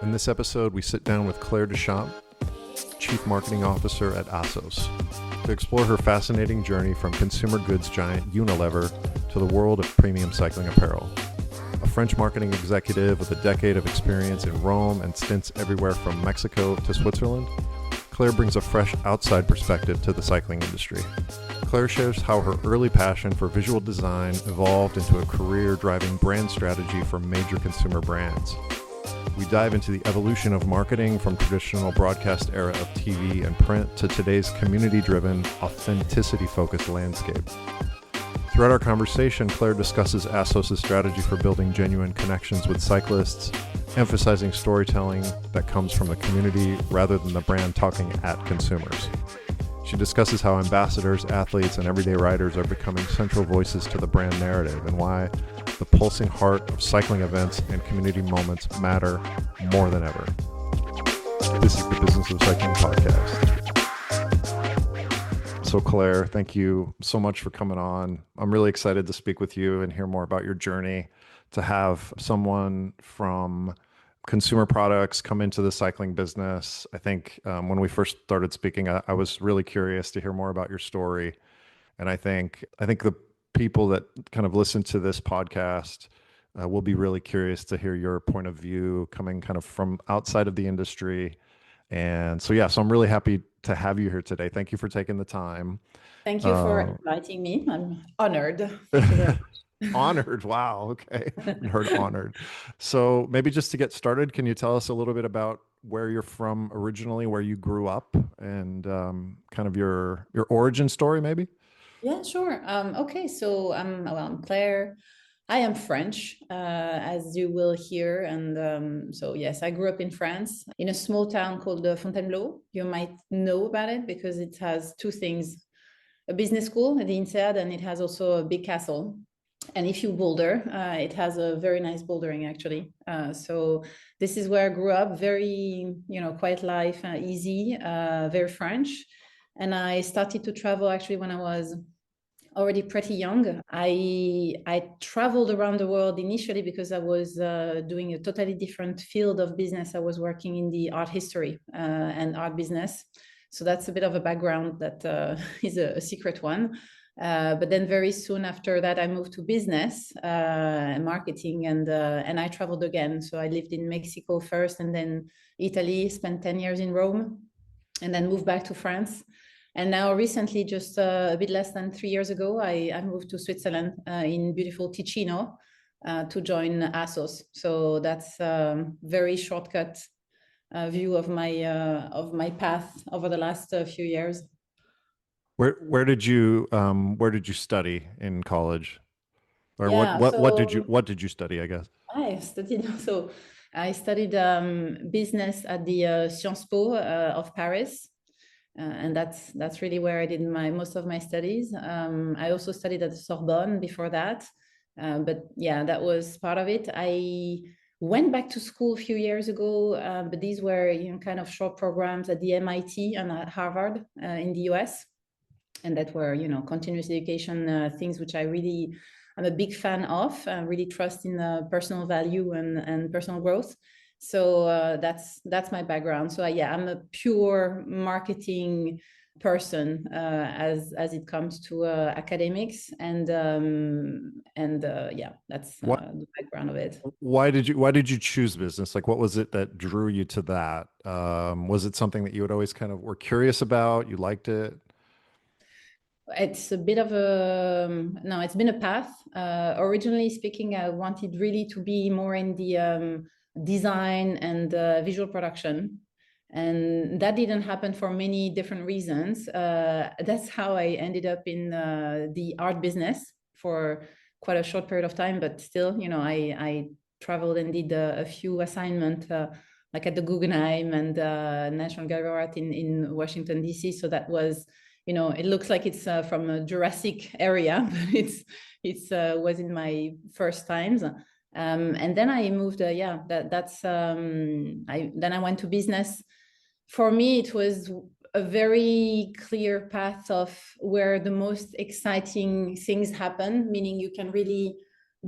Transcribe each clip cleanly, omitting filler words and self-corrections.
In this episode, we sit down with Claire Deschamps, Chief Marketing Officer at Assos, to explore her fascinating journey from consumer goods giant Unilever to the world of premium cycling apparel. A French marketing executive with a decade of experience in Rome and stints everywhere from Mexico to Switzerland, Claire brings a fresh outside perspective to the cycling industry. Claire shares how her early passion for visual design evolved into a career driving brand strategy for major consumer brands. We dive into the evolution of marketing from traditional broadcast era of TV and print to today's community-driven, authenticity-focused landscape. Throughout our conversation, Claire discusses Assos' strategy for building genuine connections with cyclists, emphasizing storytelling that comes from the community rather than the brand talking at consumers. She discusses how ambassadors, athletes, and everyday riders are becoming central voices to the brand narrative and why the pulsing heart of cycling events and community moments matter more than ever. This is the Business of Cycling podcast. So Claire, thank you so much for coming on. I'm really excited to speak with you and hear more about your journey, to have someone from consumer products come into the cycling business. I think when we first started speaking, I was really curious to hear more about your story. And I think the people that kind of listen to this podcast will be really curious to hear your point of view coming kind of from outside of the industry. And so I'm really happy to have you here today. Thank you for taking the time. Thank you for inviting me. I'm honored. Thank you very much. Honored. Wow. Okay. I heard honored. So maybe just to get started, can you tell us a little bit about where you're from originally, where you grew up, and kind of your origin story, maybe? Yeah, sure. Okay, so I'm Claire. I am French, as you will hear. And so, yes, I grew up in France in a small town called Fontainebleau. You might know about it because it has two things: a business school at the INSEAD, and it has also a big castle. And if you boulder, it has a very nice bouldering, actually. So this is where I grew up, very, quiet life, easy, very French. And I started to travel actually when I was already pretty young. I traveled around the world initially because I was doing a totally different field of business. I was working in the art history and art business. So that's a bit of a background that is a secret one. But then very soon after that, I moved to business and marketing, and I traveled again. So I lived in Mexico first, and then Italy, spent 10 years in Rome, and then moved back to France. And now recently, just a bit less than 3 years ago, I moved to Switzerland in beautiful Ticino to join Assos. So that's a very shortcut view of my path over the last few years. Where did you study in college? Or Yeah, what did you study, I guess? I studied business at the Sciences Po of Paris. And that's really where I did most of my studies. I also studied at the Sorbonne before that, but yeah, that was part of it. I went back to school a few years ago, but these were kind of short programs at the MIT and at Harvard in the US, and that were continuous education things which I'm a big fan of. I really trust in personal value and personal growth. So that's my background. So I'm a pure marketing person as it comes to academics, and that's the background of it. Why did you choose business? Like, what was it that drew you to that? Was it something that you had always kind of were curious about? You liked it? It's a bit of no, it's been a path. Originally speaking, I wanted really to be more in the design and visual production. And that didn't happen for many different reasons. That's how I ended up in the art business for quite a short period of time. But still, I traveled and did a few assignments like at the Guggenheim and National Gallery of Art in Washington, D.C. So that was, it looks like it's from a Jurassic area, but it's was in my first times. And then I moved. Then I went to business. For me, it was a very clear path of where the most exciting things happen, meaning you can really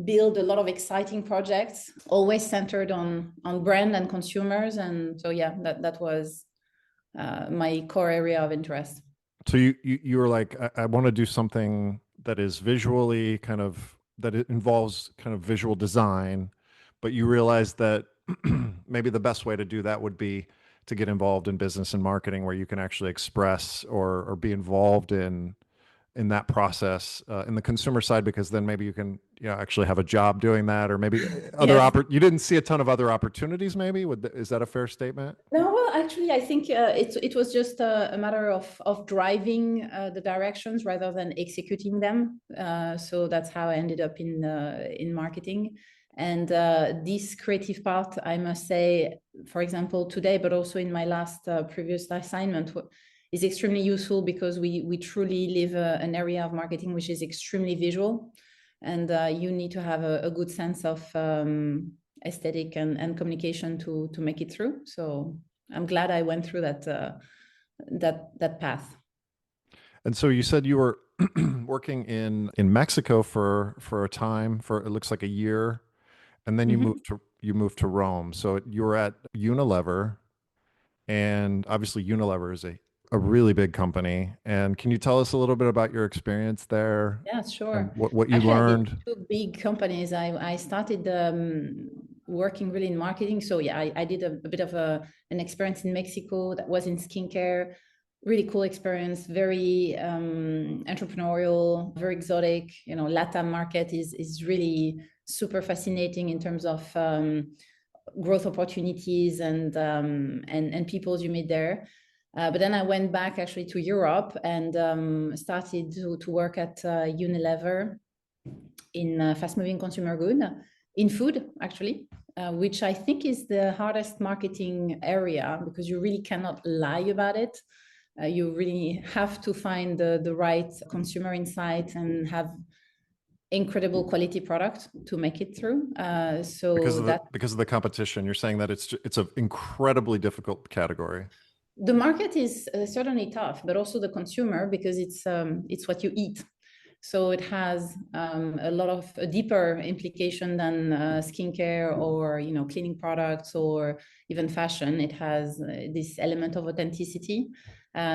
build a lot of exciting projects, always centered on brand and consumers. And so, yeah, that was my core area of interest. So you were like, I want to do something that is visually kind of that it involves kind of visual design, but you realized that maybe the best way to do that would be to get involved in business and marketing, where you can actually express or be involved in that process in the consumer side, because then maybe you can actually have a job doing that, or maybe Yes. you didn't see a ton of other opportunities maybe. Is that a fair statement? No, well, actually, I think it was just a matter of driving the directions rather than executing them. So that's how I ended up in marketing. And this creative part, I must say, for example, today, but also in my last previous assignment, is extremely useful because we truly live an area of marketing which is extremely visual, and you need to have a good sense of aesthetic and communication to make it through. So I'm glad I went through that path. And so you said you were working in Mexico for a time, for it looks like a year, and then Mm-hmm. you moved to Rome. So you were at Unilever, and obviously Unilever is a really big company. And can you tell us a little bit about your experience there Yeah, and sure. what you Actually, I did learned? two big companies. I started working really in marketing. So yeah, I did a bit of an experience in Mexico that was in skincare. Really cool experience, very entrepreneurial, very exotic. You know, LATAM market is really super fascinating in terms of growth opportunities and peoples you meet there. But then I went back actually to Europe and started to work at Unilever in fast-moving consumer good, in food actually, which I think is the hardest marketing area because you really cannot lie about it. You really have to find the right consumer insight and have incredible quality product to make it through. So that Because of the competition, you're saying that it's an incredibly difficult category. the market is certainly tough, but also the consumer because it's what you eat. So it has a lot of a deeper implication than skincare or cleaning products or even fashion. It has this element of authenticity.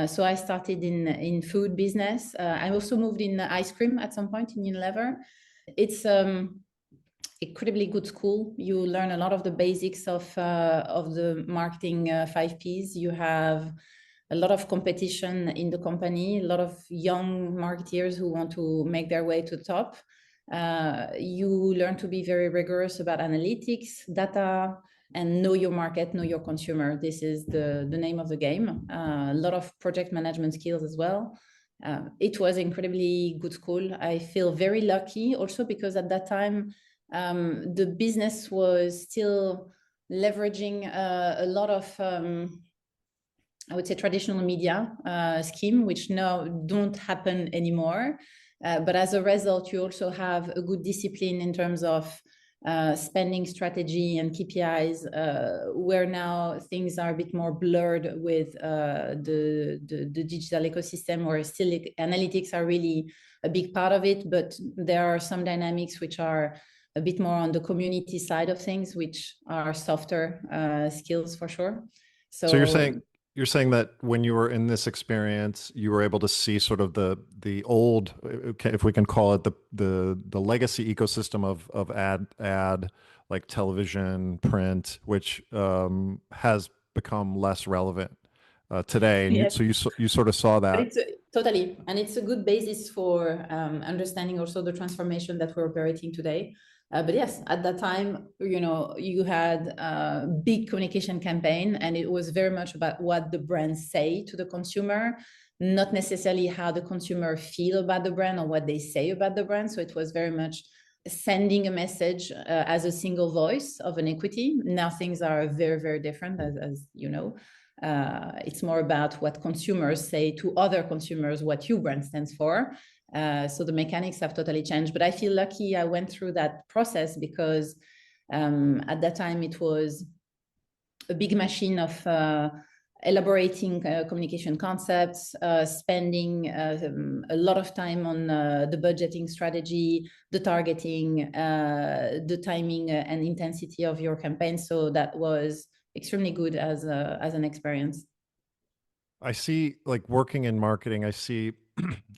So I started in food business. I also moved in ice cream at some point in Unilever. It's incredibly good school. You learn a lot of the basics of the marketing 5 Ps. You have a lot of competition in the company, a lot of young marketeers who want to make their way to the top. You learn to be very rigorous about analytics, data, and know your market, know your consumer. This is the name of the game. A lot of project management skills as well. It was incredibly good school. I feel very lucky also because at that time, the business was still leveraging a lot of I would say traditional media scheme, which now don't happen anymore. But as a result, you also have a good discipline in terms of spending strategy and KPIs, where now things are a bit more blurred with the digital ecosystem, where still analytics are really a big part of it, but there are some dynamics which are a bit more on the community side of things, which are softer skills for sure. So So you're saying that when you were in this experience, you were able to see sort of the old, if we can call it the legacy ecosystem of ad like television, print, which has become less relevant today. And yes, you sort of saw but that. totally, and it's a good basis for understanding also the transformation that we're operating today. But yes, at that time, you had a big communication campaign, and it was very much about what the brands say to the consumer, not necessarily how the consumer feel about the brand or what they say about the brand. So it was very much sending a message as a single voice of an equity. Now things are very, very different, as you know. It's more about what consumers say to other consumers, what your brand stands for. So the mechanics have totally changed. But I feel lucky I went through that process because at that time it was a big machine of elaborating communication concepts, spending a lot of time on the budgeting strategy, the targeting, the timing and intensity of your campaign. So that was extremely good as an experience. I see, like working in marketing, I see,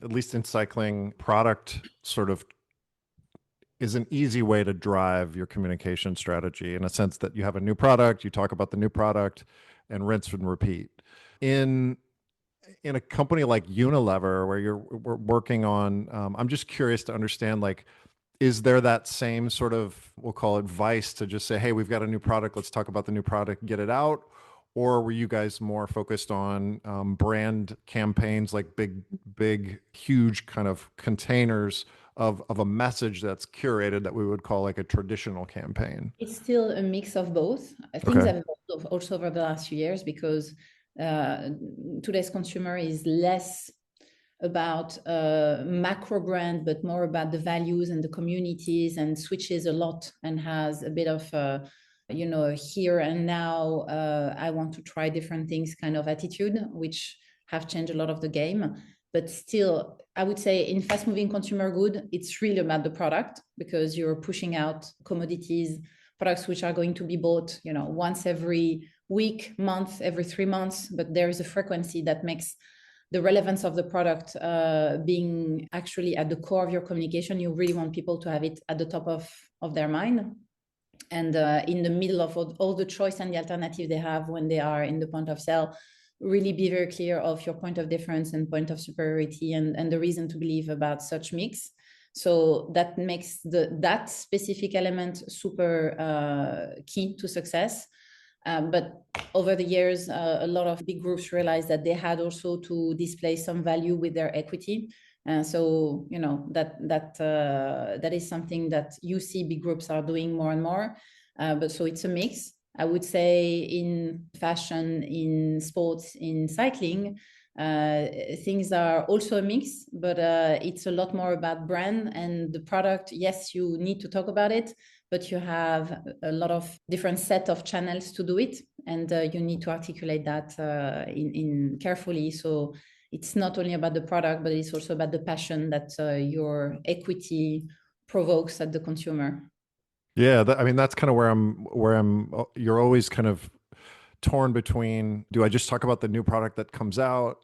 at least in cycling, product sort of is an easy way to drive your communication strategy in a sense that you have a new product, you talk about the new product, and rinse and repeat. In in a company like Unilever, where we're working on, I'm just curious to understand, like, is there that same sort of, we'll call it vice, to just say, hey, we've got a new product, let's talk about the new product, get it out? Or were you guys more focused on brand campaigns, like big, huge kind of containers of a message that's curated that we would call like a traditional campaign? It's still a mix of both. Things Okay. have evolved also over the last few years because uh, today's consumer is less about macro brand, but more about the values and the communities, and switches a lot and has a bit of here and now, I want to try different things kind of attitude, which have changed a lot of the game. But still, I would say in fast moving consumer good, it's really about the product, because you're pushing out commodities, products which are going to be bought, once every week, month, every 3 months. But there is a frequency that makes the relevance of the product being actually at the core of your communication. You really want people to have it at the top of their mind, and in the middle of all the choice and the alternative they have when they are in the point of sale. Really be very clear of your point of difference and point of superiority, and the reason to believe about such mix. So that makes that specific element super key to success. But over the years, a lot of big groups realized that they had also to display some value with their equity. So that is something that you see big groups are doing more and more. But so it's a mix. I would say in fashion, in sports, in cycling, things are also a mix, but it's a lot more about brand and the product. Yes, you need to talk about it, but you have a lot of different set of channels to do it, and you need to articulate that in carefully. So it's not only about the product, but it's also about the passion that your equity provokes at the consumer. Yeah, I mean, that's kind of you're always kind of torn between, do I just talk about the new product that comes out,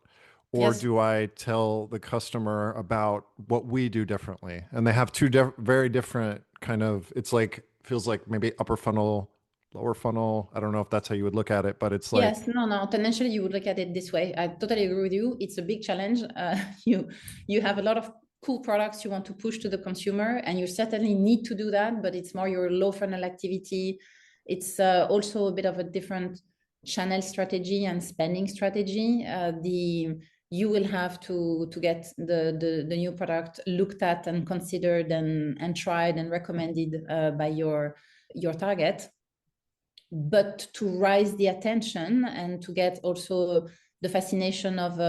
or Yes. do I tell the customer about what we do differently? And they have two very different kind of, it's like, feels like maybe upper funnel, lower funnel. I don't know if that's how you would look at it, but it's like, Yes, no. Potentially, you would look at it this way. I totally agree with you. It's a big challenge. You have a lot of cool products you want to push to the consumer, and you certainly need to do that. But it's more your low funnel activity. It's also a bit of a different channel strategy and spending strategy. The You will have to get the new product looked at and considered and tried and recommended by your target. But to raise the attention and to get also the fascination of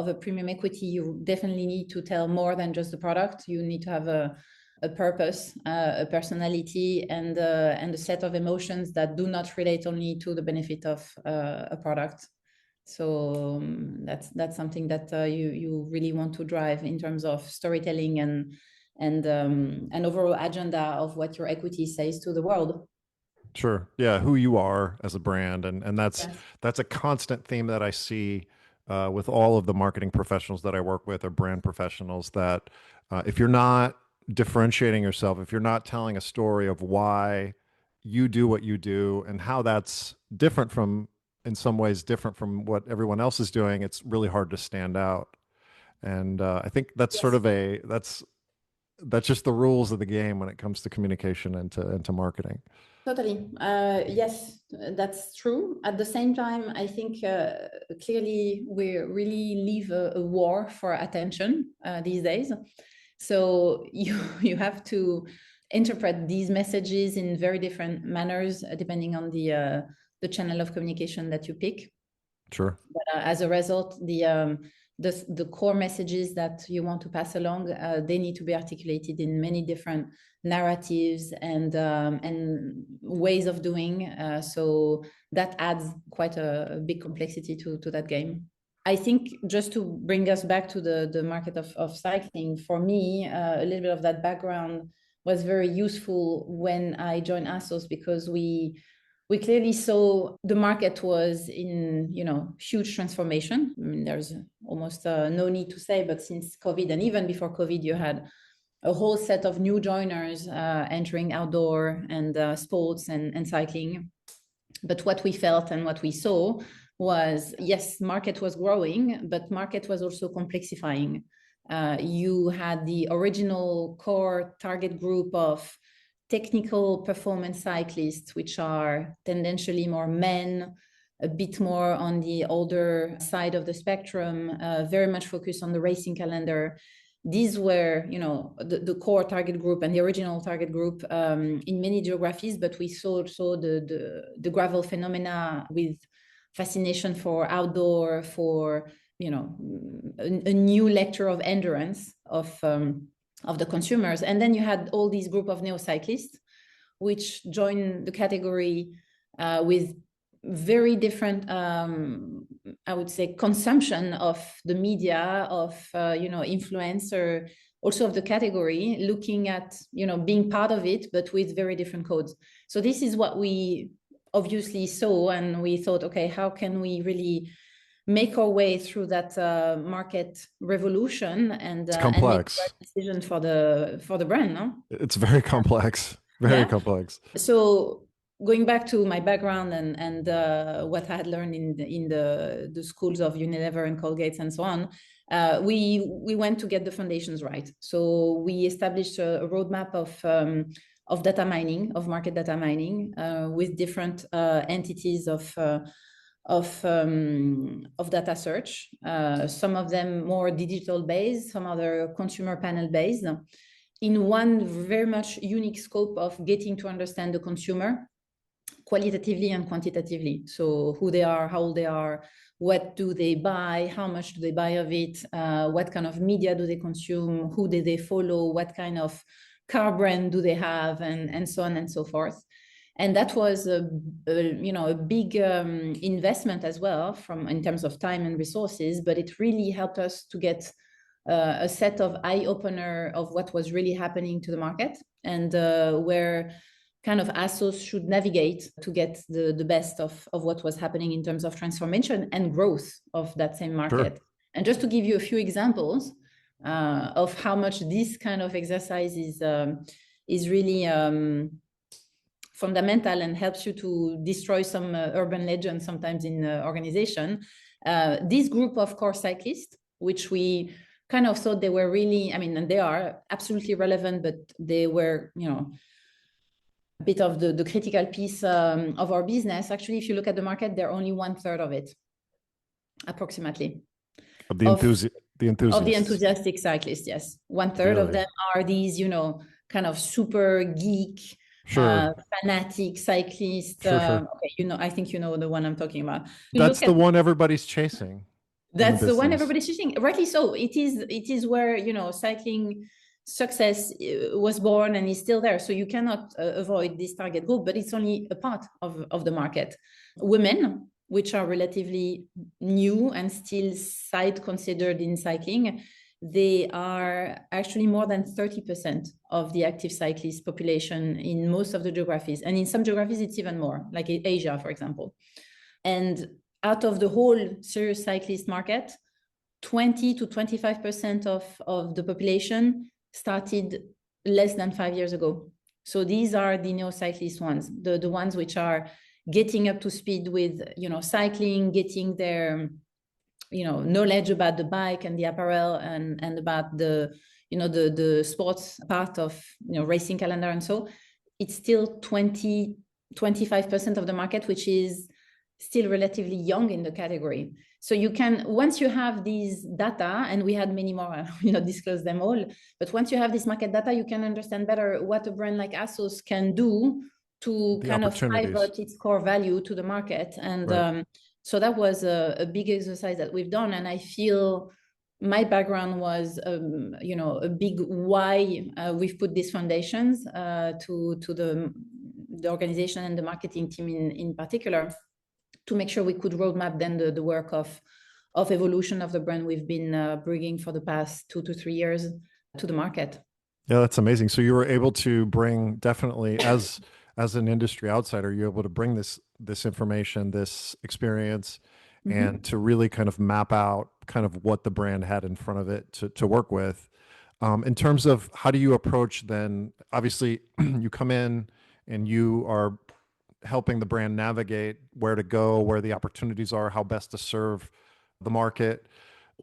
a premium equity, you definitely need to tell more than just the product. You need to have a purpose, a personality, and a set of emotions that do not relate only to the benefit of a product. So that's something that you really want to drive in terms of storytelling and overall agenda of what your equity says to the world. sure, yeah, who you are as a brand, and Yes. that's a constant theme that I see with all of the marketing professionals that I work with, or brand professionals, that if you're not differentiating yourself, if you're not telling a story of why you do what you do and how that's different from, in some ways, different from what everyone else is doing, it's really hard to stand out. And I think that's sort Yes. of that's just the rules of the game when it comes to communication and to marketing. Totally. Yes, that's true. At the same time, I think clearly we really live a war for attention these days. So you have to interpret these messages in very different manners depending on the channel of communication that you pick. Sure. But as a result, the core messages that you want to pass along, they need to be articulated in many different narratives and ways of doing. So that adds quite a big complexity to that game. I think just to bring us back to the market of cycling, for me, a little bit of that background was very useful when I joined Assos, because we clearly saw the market was in, huge transformation. I mean, there's almost no need to say, but since COVID and even before COVID, you had a whole set of new joiners entering outdoor and sports and cycling. But what we felt and what we saw was, yes, market was growing, but market was also complexifying. You had the original core target group of technical performance cyclists, which are tendentially more men, a bit more on the older side of the spectrum, very much focused on the racing calendar. These were, the core target group and the original target group in many geographies, but we saw also the gravel phenomena with fascination for outdoor, for, a new lecture of endurance of the consumers. And then you had all these group of neo-cyclists, which joined the category with very different, I would say, consumption of the media, of, influencer, also of the category, looking at, being part of it, but with very different codes. So this is what we obviously saw, and we thought, okay, how can we really make our way through that market revolution and It's complex. and make the right decision for the brand, no? It's very complex, very complex. So going back to my background and what I had learned in the schools of Unilever and Colgate and so on, we went to get the foundations right. So we established a roadmap of data mining, of market data mining, with different entities of data search, some of them more digital based, some other consumer panel based, in one very much unique scope of getting to understand the consumer qualitatively and quantitatively. So who they are, how old they are, what do they buy, how much do they buy of it, what kind of media do they consume, who do they follow, what kind of car brand do they have, and so on and so forth. And that was a big investment as well, in terms of time and resources, but it really helped us to get a set of eye opener of what was really happening to the market, and where kind of Assos should navigate to get the best of what was happening in terms of transformation and growth of that same market. Sure. And just to give you a few examples of how much this kind of exercise is really fundamental and helps you to destroy some urban legends sometimes in organization. This group of core cyclists, which we kind of thought they were really, and they are absolutely relevant, but they were, a bit of the critical piece of our business. Actually, if you look at the market, they're only 1/3 of it, approximately. Of the enthusiasts. Of the enthusiastic cyclists, yes. 1/3 of them are these, kind of super geek, fanatic cyclists. Sure. Okay, I think you know the one I'm talking about. That's the one everybody's chasing. That's the one everybody's chasing. Rightly so. It is where, cycling success was born and is still there. So you cannot avoid this target group, but it's only a part of the market. Women, which are relatively new and still side considered in cycling, they are actually more than 30% of the active cyclist population in most of the geographies. And in some geographies, it's even more, like Asia, for example. And out of the whole serious cyclist market, 20 to 25% of the population started less than 5 years ago. So these are the neo-cyclist ones, the ones which are getting up to speed with, cycling, getting their, knowledge about the bike and the apparel and about the, the sports part of, racing calendar. And so it's still 25% of the market, which is still relatively young in the category. So you can, once you have these data, and we had many more, disclose them all, but once you have this market data, you can understand better what a brand like Assos can do to kind of pivot its core value to the market. And so that was a big exercise that we've done. And I feel my background was, a big why we've put these foundations to the organization and the marketing team in particular, to make sure we could roadmap then the work of evolution of the brand we've been bringing for the past 2 to 3 years to the market. Yeah, that's amazing. So you were able to bring, definitely, as an industry outsider, you're able to bring this information, this experience, and to really kind of map out kind of what the brand had in front of it to work with. In terms of how do you approach then, obviously you come in and you are helping the brand navigate where to go, where the opportunities are, how best to serve the market.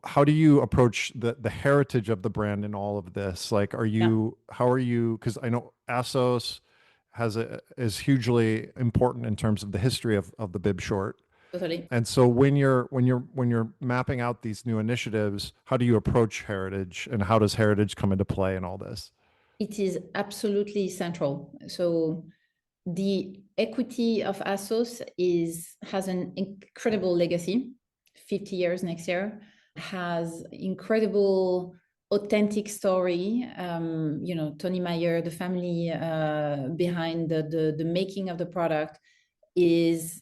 How do you approach the heritage of the brand in all of this? Like, how are you, because I know Assos is hugely important in terms of the history of the bib short. Totally. And so when you're mapping out these new initiatives, how do you approach heritage, and how does heritage come into play in all this? It is absolutely central. So the equity of Assos has an incredible legacy, 50 years next year, has incredible authentic story. Tony Meyer, the family behind the making of the product, is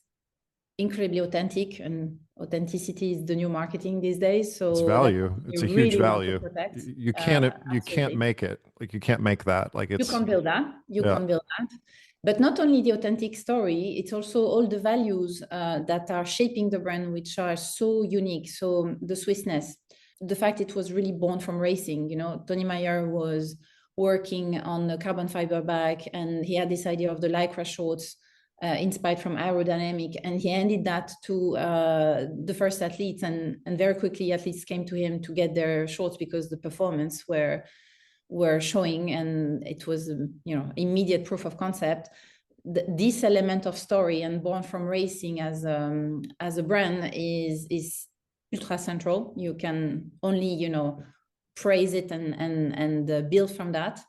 incredibly authentic, and authenticity is the new marketing these days. It's So that's value. what It's we a huge really want to value. protect. You can't Absolutely. make it. Like, you can't make that. Like, You it's, can't build that. You yeah. can't build that. But not only the authentic story, it's also all the values that are shaping the brand, which are so unique. So the Swissness, the fact it was really born from racing. Tony Meyer was working on the carbon fiber bag, and he had this idea of the Lycra shorts inspired from aerodynamic, and he handed that to the first athletes, and very quickly athletes came to him to get their shorts because the performance were showing, and it was immediate proof of concept. This element of story and born from racing as a brand is ultra central. You can only praise it and build from that.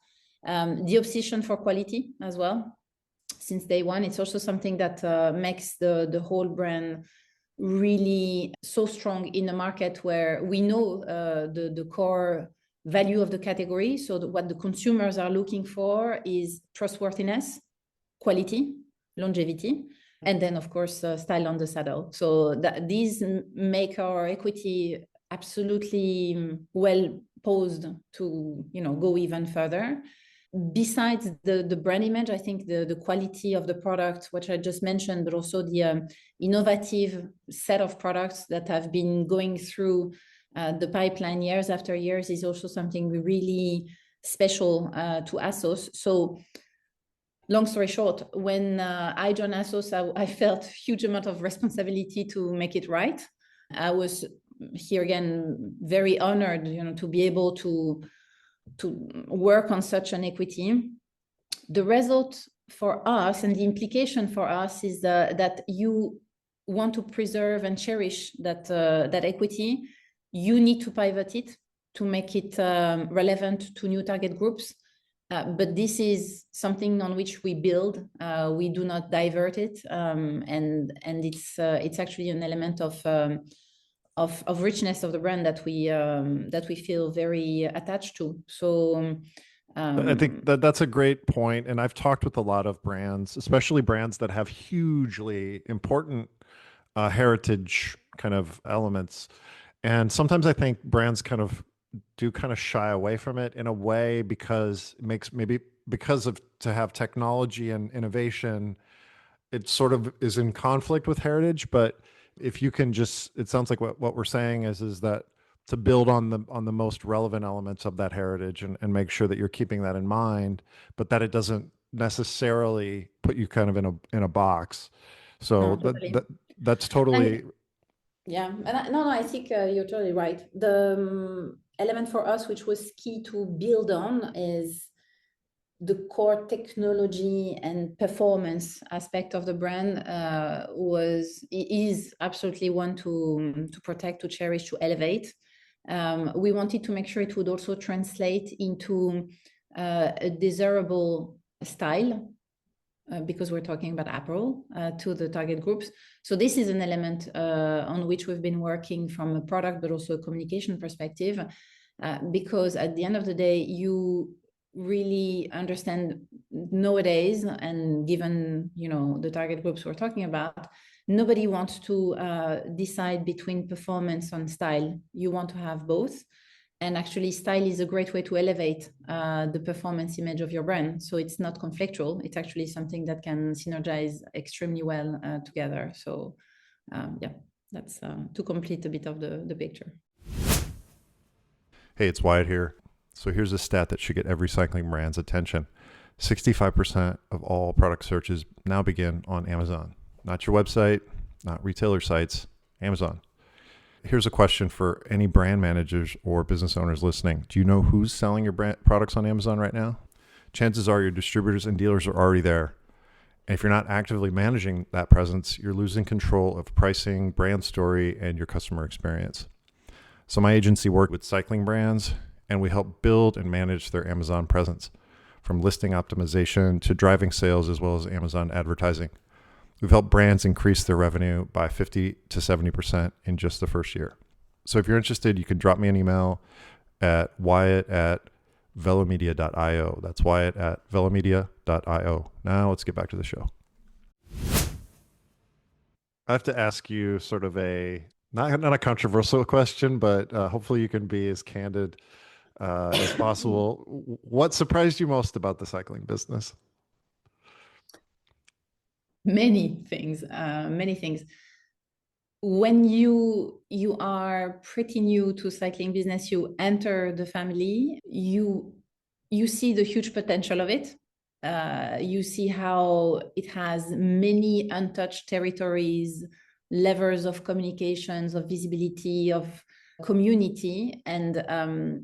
The obsession for quality as well, since day one, it's also something that makes the whole brand really so strong in a market where we know the core value of the category. So what the consumers are looking for is trustworthiness, quality, longevity, and then of course style on the saddle. So these make our equity absolutely well posed to go even further. Besides the brand image, I think the quality of the product, which I just mentioned, but also the innovative set of products that have been going through the pipeline years after years, is also something really special to Assos. So long story short, when I joined Assos, I felt a huge amount of responsibility to make it right. I was here again very honored to be able to work on such an equity. The result for us and the implication for us is that you want to preserve and cherish that equity. You need to pivot it to make it relevant to new target groups. But this is something on which we build. We do not divert it, and it's actually an element of richness of the brand that we feel very attached to. So I think that's a great point. And I've talked with a lot of brands, especially brands that have hugely important heritage kind of elements. And sometimes I think brands kind of shy away from it in a way, because it makes, maybe because of, to have technology and innovation, it sort of is in conflict with heritage. But if you can just, it sounds like what we're saying is that to build on the most relevant elements of that heritage, and make sure that you're keeping that in mind, but that it doesn't necessarily put you kind of in a box. So no, totally. that's totally. And yeah, and no, I think you're totally right. The element for us, which was key to build on, is the core technology and performance aspect of the brand is absolutely one to protect, to cherish, to elevate. We wanted to make sure it would also translate into a desirable style. because we're talking about apparel to the target groups. So this is an element on which we've been working from a product, but also a communication perspective, because at the end of the day, you really understand nowadays, and given the target groups we're talking about, nobody wants to decide between performance and style. You want to have both. And actually, style is a great way to elevate the performance image of your brand. So it's not conflictual. It's actually something that can synergize extremely well together. So yeah, that's to complete a bit of the picture. Hey, it's Wyatt here. So here's a stat that should get every cycling brand's attention. 65% of all product searches now begin on Amazon. Not your website, not retailer sites, Amazon. Here's a question for any brand managers or business owners listening. Do you know who's selling your brand products on Amazon right now? Chances are your distributors and dealers are already there. And if you're not actively managing that presence, you're losing control of pricing, brand story, and your customer experience. So my agency worked with cycling brands, and we help build and manage their Amazon presence, from listing optimization to driving sales, as well as Amazon advertising. We've helped brands increase their revenue by 50 to 70% in just the first year. So if you're interested, you can drop me an email at wyatt@velomedia.io. That's wyatt@velomedia.io. Now let's get back to the show. I have to ask you sort of not a controversial question, but hopefully you can be as candid as possible. What surprised you most about the cycling business? Many things. When you are pretty new to cycling business, you enter the family, you see the huge potential of it. You see how it has many untouched territories, levers of communications, of visibility, of community, and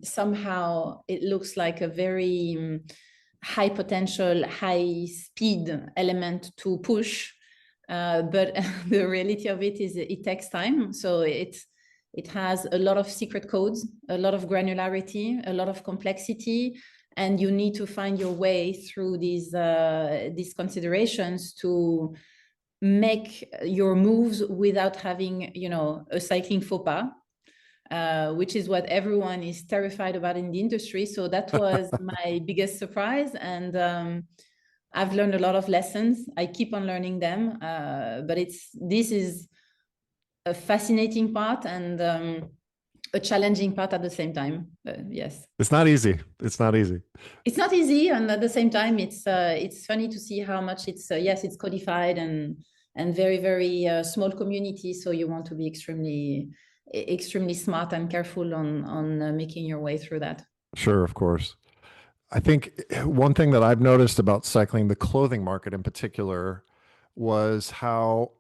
somehow it looks like a very high potential, high speed element to push. But the reality of it is it takes time. So it has a lot of secret codes, a lot of granularity, a lot of complexity, and you need to find your way through these considerations to make your moves without having a cycling faux pas. Which is what everyone is terrified about in the industry. So that was my biggest surprise. And I've learned a lot of lessons. I keep on learning them. But this is a fascinating part and a challenging part at the same time. Yes. It's not easy. It's not easy. It's not easy. And at the same time, it's funny to see how much it's codified and very, very small community. So you want to be extremely smart and careful on making your way through that. Sure, of course. I think one thing that I've noticed about cycling, the clothing market in particular, was how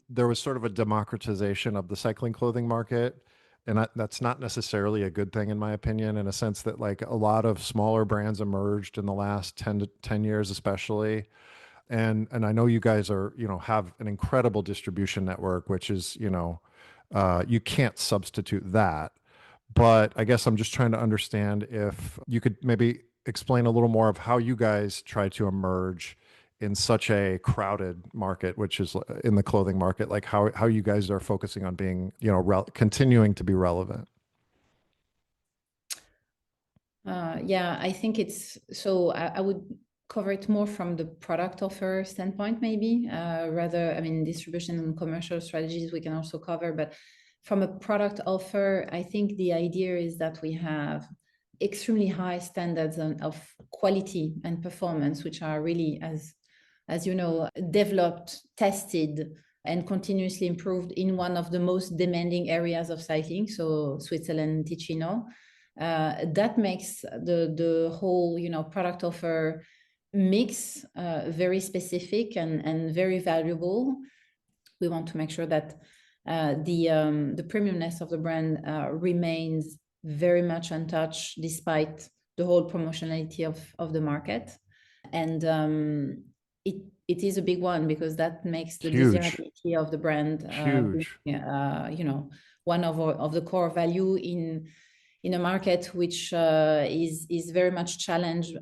there was sort of a democratization of the cycling clothing market. And that's not necessarily a good thing, in my opinion, in a sense that like a lot of smaller brands emerged in the last 10 years, especially. And I know you guys are, have an incredible distribution network, which is, you can't substitute that. But I guess I'm just trying to understand if you could maybe explain a little more of how you guys try to emerge in such a crowded market, which is in the clothing market, like how you guys are focusing on being, continuing to be relevant. Yeah, I think I would cover it more from the product offer standpoint, maybe rather, distribution and commercial strategies we can also cover, but from a product offer, I think the idea is that we have extremely high standards of quality and performance, which are really, as you know, developed, tested, and continuously improved in one of the most demanding areas of cycling, so Switzerland, Ticino. That makes the whole, product offer mix very specific and very valuable. We want to make sure that the premiumness of the brand remains very much untouched despite the whole promotionality of the market. And it is a big one because that makes the desirability of the brand huge. one of the core value in a market which is very much challenged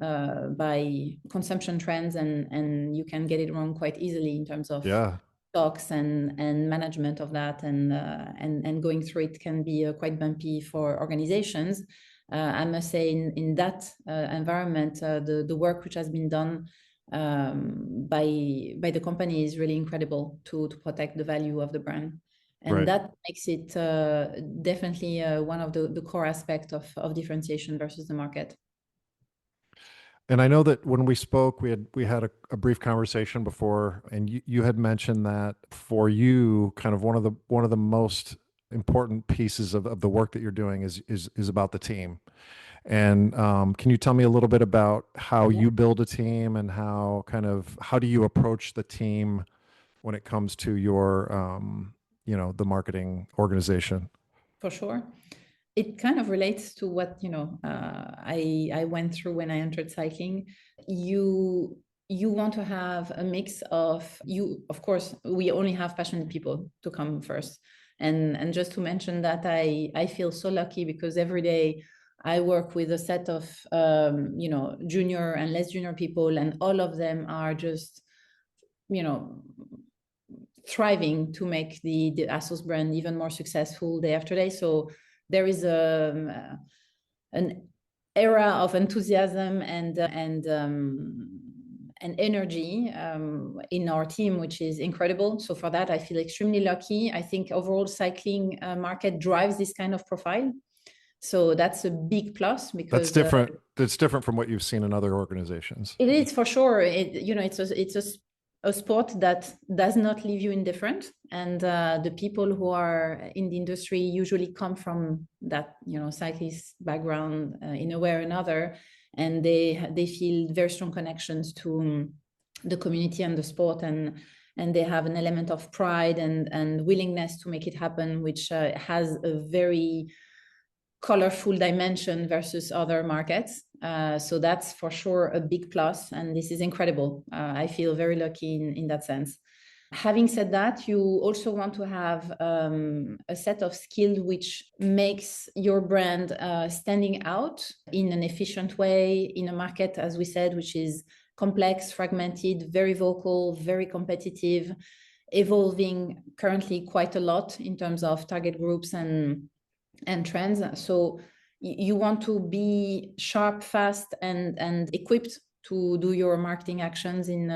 by consumption trends, and you can get it wrong quite easily in terms of Yeah. stocks and management of that, and going through it can be quite bumpy for organizations. I must say, in that environment, the work which has been done by the company is really incredible to protect the value of the brand. And Right. that makes it definitely one of the core aspects of differentiation versus the market. And I know that when we spoke, we had a brief conversation before, and you had mentioned that for you, kind of one of the most important pieces of the work that you're doing is about the team. And can you tell me a little bit about how Yeah, you build a team and how do you approach the team when it comes to your the marketing organization? for sure. It kind of relates to what I went through when I entered cycling. You want to have a mix of you. Of course, we only have passionate people to come first, and just to mention that I feel so lucky because every day I work with a set of junior and less junior people, and all of them are just you know thriving to make the Assos brand even more successful day after day. So there is an era of enthusiasm and energy in our team, which is incredible. So for that, I feel extremely lucky. I think overall cycling market drives this kind of profile. So that's a big plus That's because different. That's different from what you've seen in other organizations. it is for sure. It's a sport that does not leave you indifferent, and the people who are in the industry usually come from that cyclist background in a way or another, and they feel very strong connections to the community and the sport, and they have an element of pride and willingness to make it happen, which has a very colorful dimension versus other markets. So that's for sure a big plus, and this is incredible. I feel very lucky in that sense. Having said that, you also want to have a set of skills which makes your brand standing out in an efficient way in a market, as we said, which is complex, fragmented, very vocal, very competitive, evolving currently quite a lot in terms of target groups and trends. So you want to be sharp, fast, and equipped to do your marketing actions in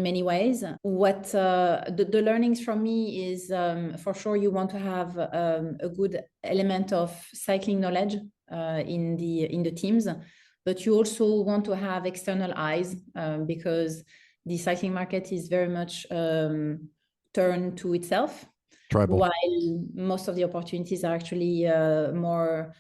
many ways. What the learnings from me is for sure you want to have a good element of cycling knowledge in the teams, but you also want to have external eyes because the cycling market is very much turned to itself, Tribal. while most of the opportunities are actually more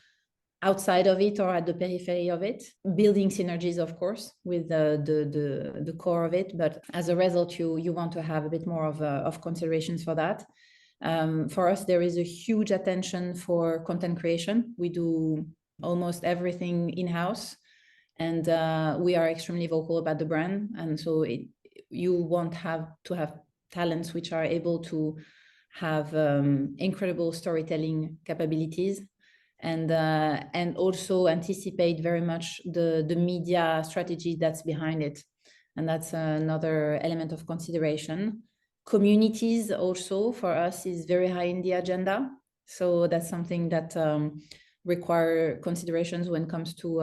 outside of it or at the periphery of it, building synergies, of course, with the core of it. But as a result, you want to have a bit more of considerations for that. For us, there is a huge attention for content creation. We do almost everything in-house, and we are extremely vocal about the brand. And so you want to have talents which are able to have incredible storytelling capabilities, and also anticipate very much the media strategy that's behind it, and that's another element of consideration. Communities also for us is very high in the agenda, so that's something that require considerations when it comes to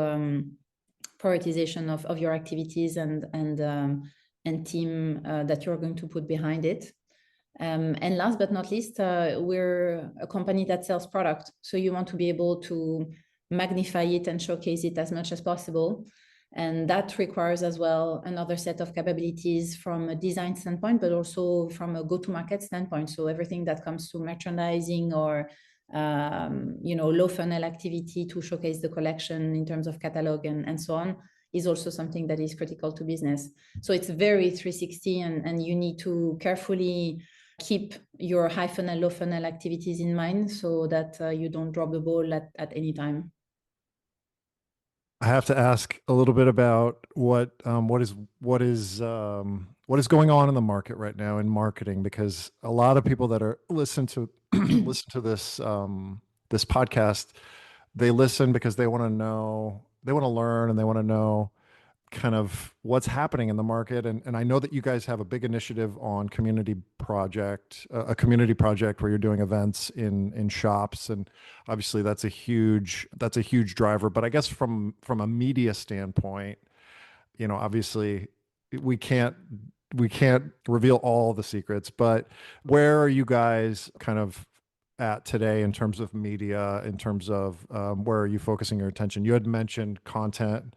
prioritization of your activities and team that you're going to put behind it. And last but not least, we're a company that sells product. So you want to be able to magnify it and showcase it as much as possible. And that requires as well another set of capabilities from a design standpoint, but also from a go-to-market standpoint. So everything that comes to merchandising or low funnel activity to showcase the collection in terms of catalog and so on is also something that is critical to business. So it's very 360, and you need to carefully keep your high funnel, low funnel activities in mind so that you don't drop the ball at any time. I have to ask a little bit about what is going on in the market right now in marketing, because a lot of people that are listen to listen to this this podcast they listen because they want to know, they want to learn, and they want to know kind of what's happening in the market. And I know that you guys have a big initiative on a community project where you're doing events in shops, and obviously that's a huge driver. But I guess from a media standpoint, obviously we can't we can't reveal all the secrets, but where are you guys kind of at today in terms of media, in terms of where are you focusing your attention? You had mentioned content,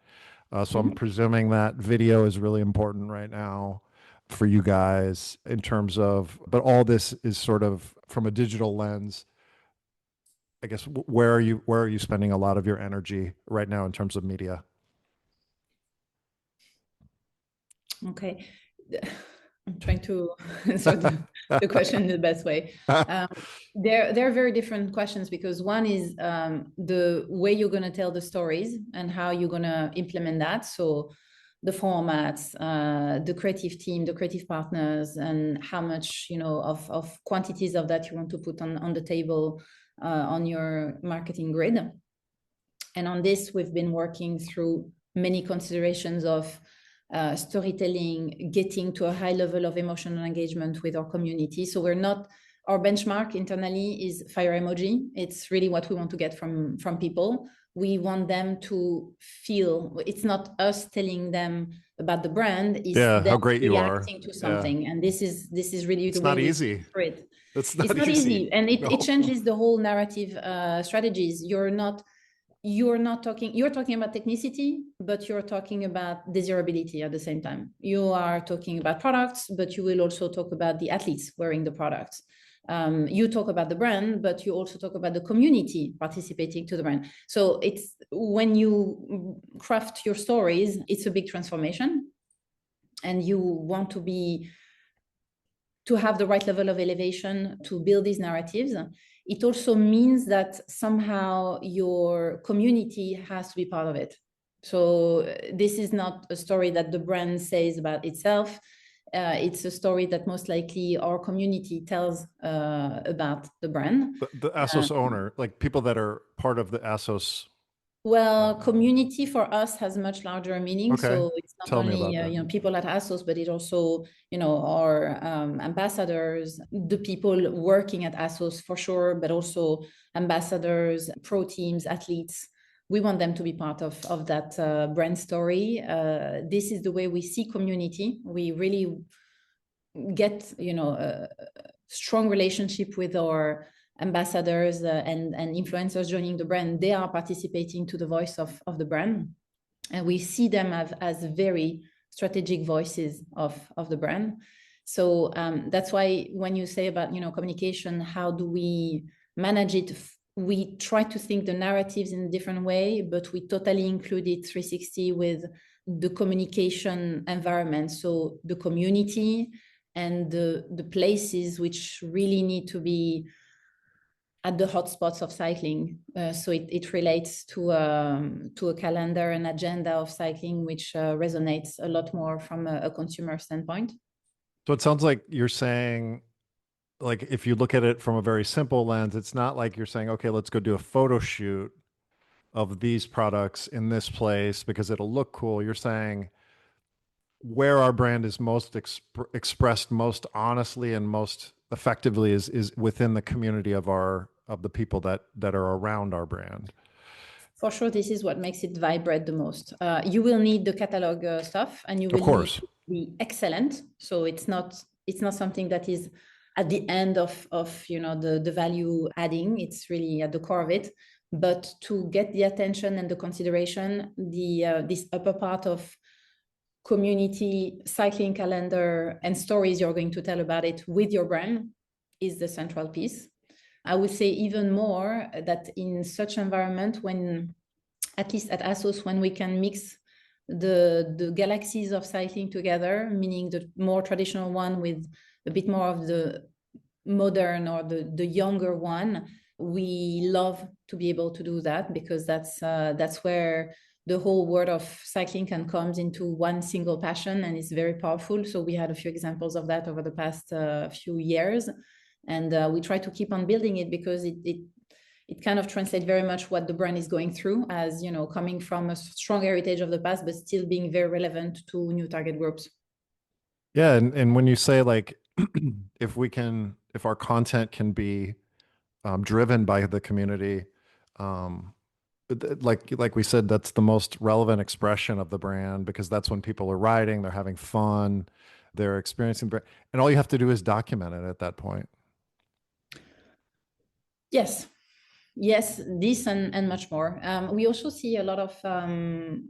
so I'm Mhm. presuming that video is really important right now for you guys in terms of, but all this is sort of from a digital lens. I guess where are you spending a lot of your energy right now in terms of media? Okay. I'm trying to answer the question in the best way. Um, they're very different questions because one is the way you're going to tell the stories and how you're going to implement that. So the formats, the creative team, the creative partners, and how much, of quantities of that you want to put on the table on your marketing grid. And on this, we've been working through many considerations of storytelling, getting to a high level of emotional engagement with our community. So our benchmark internally is fire emoji. It's really what we want to get from people. We want them to feel, it's not us telling them about the brand, it's Yeah, how them great you are. reacting to Yeah. something. And this is really the It's way not we easy. it. It's It's not not easy. easy, and it No. changes the whole narrative strategies. You're talking about technicity, but you're talking about desirability at the same time. You are talking about products, but you will also talk about the athletes wearing the products. You talk about the brand, but you also talk about the community participating to the brand. So it's when you craft your stories, it's a big transformation, and you want to have the right level of elevation to build these narratives. It also means that somehow your community has to be part of it. So this is not a story that the brand says about itself. It's a story that most likely our community tells about the brand. The Assos owner, like people that are part of the Assos. Well, community for us has much larger meaning. Okay. So it's not Tell me only about that. people at Assos, but it also our ambassadors, the people working at Assos for sure, but also ambassadors, pro teams, athletes. We want them to be part of that brand story. This is the way we see community. We really get a strong relationship with our ambassadors and influencers joining the brand. They are participating to the voice of the brand, and we see them as very strategic voices of the brand. So that's why when you say about communication, how do we manage it? We try to think the narratives in a different way, but we totally include it 360 with the communication environment. So the community and the places which really need to be at the hotspots of cycling. So it relates to a calendar and agenda of cycling, which resonates a lot more from a consumer standpoint. So it sounds like you're saying, like, if you look at it from a very simple lens, it's not like you're saying, okay, let's go do a photo shoot of these products in this place because it'll look cool. You're saying where our brand is most expressed most honestly and most effectively is within the community of the people that are around our brand. For sure, this is what makes it vibrate the most. You will need the catalog stuff, and you Of will need course. to be excellent. So it's not something that is at the end of the value adding. It's really at the core of it. But to get the attention and the consideration, this upper part of community, cycling calendar, and stories you're going to tell about it with your brand is the central piece. I would say even more that in such environment, when at least at Assos, when we can mix the galaxies of cycling together, meaning the more traditional one with a bit more of the modern or the younger one, we love to be able to do that because that's where the whole world of cycling can come into one single passion, and it's very powerful. So we had a few examples of that over the past few years, and we try to keep on building it because it kind of translates very much what the brand is going through, as coming from a strong heritage of the past, but still being very relevant to new target groups. Yeah, and when you say like if our content can be driven by the community, um, like we said, that's the most relevant expression of the brand because that's when people are riding, they're having fun, they're experiencing, and all you have to do is document it at that point. Yes. Yes, this and much more. We also see a lot of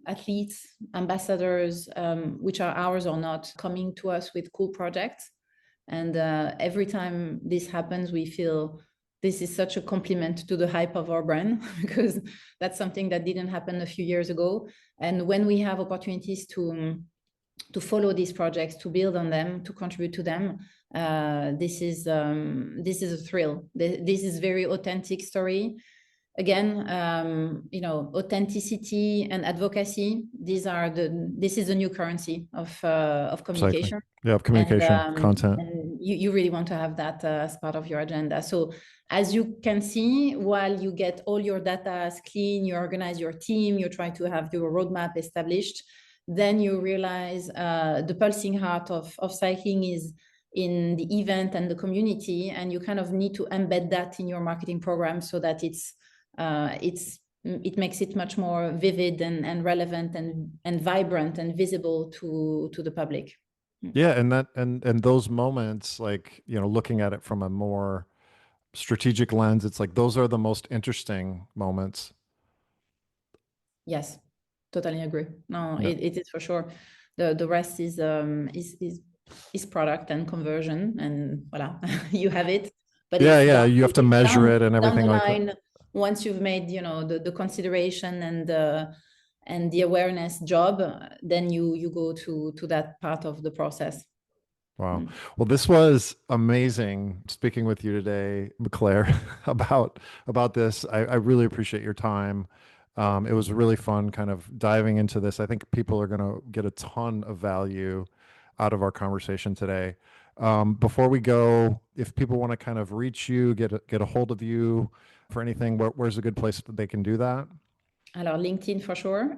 athletes, ambassadors, which are ours or not, coming to us with cool projects. And every time this happens, we feel this is such a compliment to the hype of our brand because that's something that didn't happen a few years ago. And when we have opportunities to follow these projects, to build on them, to contribute to them, this is a thrill. This is very authentic story. Again, authenticity and advocacy. This is the new currency of communication. Cycling. Yeah, of communication, content. And you really want to have that as part of your agenda. So as you can see, while you get all your data clean, you organize your team, you try to have your roadmap established, then you realize the pulsing heart of cycling is in the event and the community, and you kind of need to embed that in your marketing program so that it makes it much more vivid and relevant and vibrant and visible to the public. Yeah, and those moments, like looking at it from a more strategic lens, it's like those are the most interesting moments. Yes, totally agree. No, Yeah. it is for sure. The rest is product and conversion, and voila, you have it. But Yeah, it's yeah, down, you have to it's measure it and down everything the like line. that. Once you've made the consideration and the awareness job, then you go to that part of the process. Wow. Well, this was amazing speaking with you today, Claire, about this. I really appreciate your time. It was really fun kind of diving into this. I think people are going to get a ton of value out of our conversation today. Before we go, if people want to kind of reach you, get a hold of you for anything, where's a good place that they can do that? Alors, LinkedIn for sure.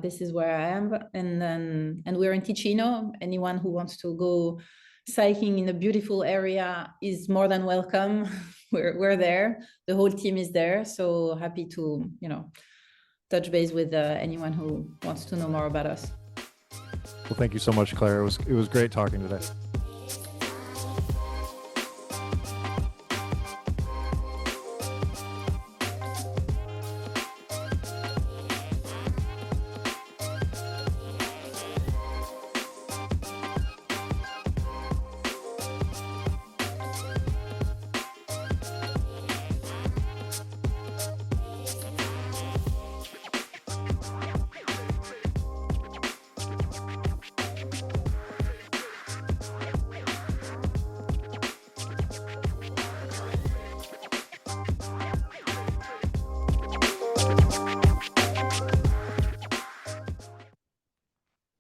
This is where I am, and we're in Ticino. Anyone who wants to go cycling in a beautiful area is more than welcome. We're there. The whole team is there. So happy to touch base with anyone who wants to know more about us. Well, thank you so much, Claire. It was great talking today.